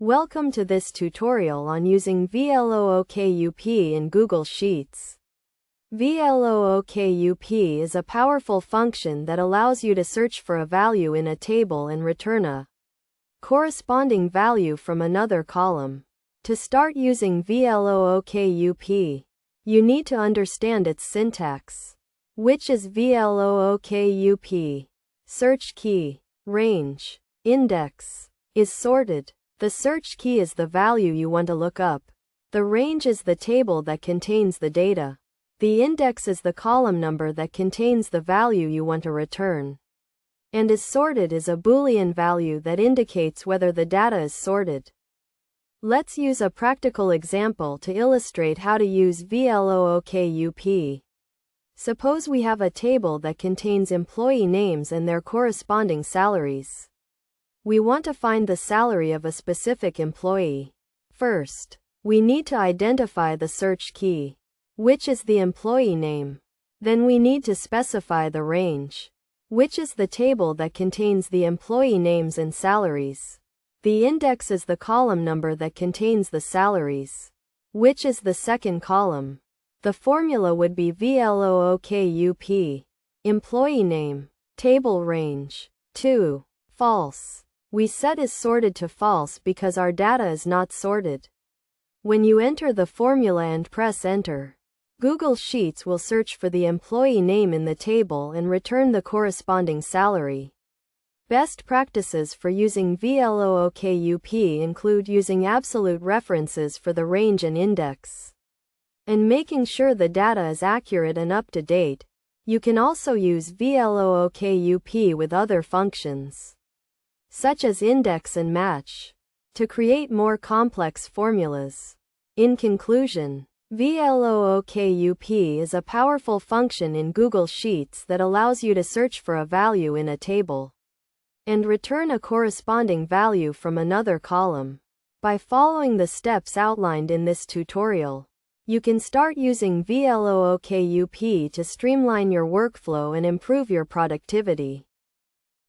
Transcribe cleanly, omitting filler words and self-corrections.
Welcome to this tutorial on using VLOOKUP in Google Sheets. VLOOKUP is a powerful function that allows you to search for a value in a table and return a corresponding value from another column. To start using VLOOKUP, you need to understand its syntax. Which is VLOOKUP? Search key. Range. Index. Is sorted. The search key is the value you want to look up. The range is the table that contains the data. The index is the column number that contains the value you want to return. And is sorted is a Boolean value that indicates whether the data is sorted. Let's use a practical example to illustrate how to use VLOOKUP. Suppose we have a table that contains employee names and their corresponding salaries. We want to find the salary of a specific employee. First, we need to identify the search key, which is the employee name. Then we need to specify the range, which is the table that contains the employee names and salaries. The index is the column number that contains the salaries, which is the second column. The formula would be VLOOKUP. Employee name. Table range. 2. False. We set is sorted to false because our data is not sorted. When you enter the formula and press enter, Google Sheets will search for the employee name in the table and return the corresponding salary. Best practices for using VLOOKUP include using absolute references for the range and index, and making sure the data is accurate and up to date. You can also use VLOOKUP with other functions, such as index and match, to create more complex formulas. In conclusion, VLOOKUP is a powerful function in Google Sheets that allows you to search for a value in a table and return a corresponding value from another column. By following the steps outlined in this tutorial, you can start using VLOOKUP to streamline your workflow and improve your productivity.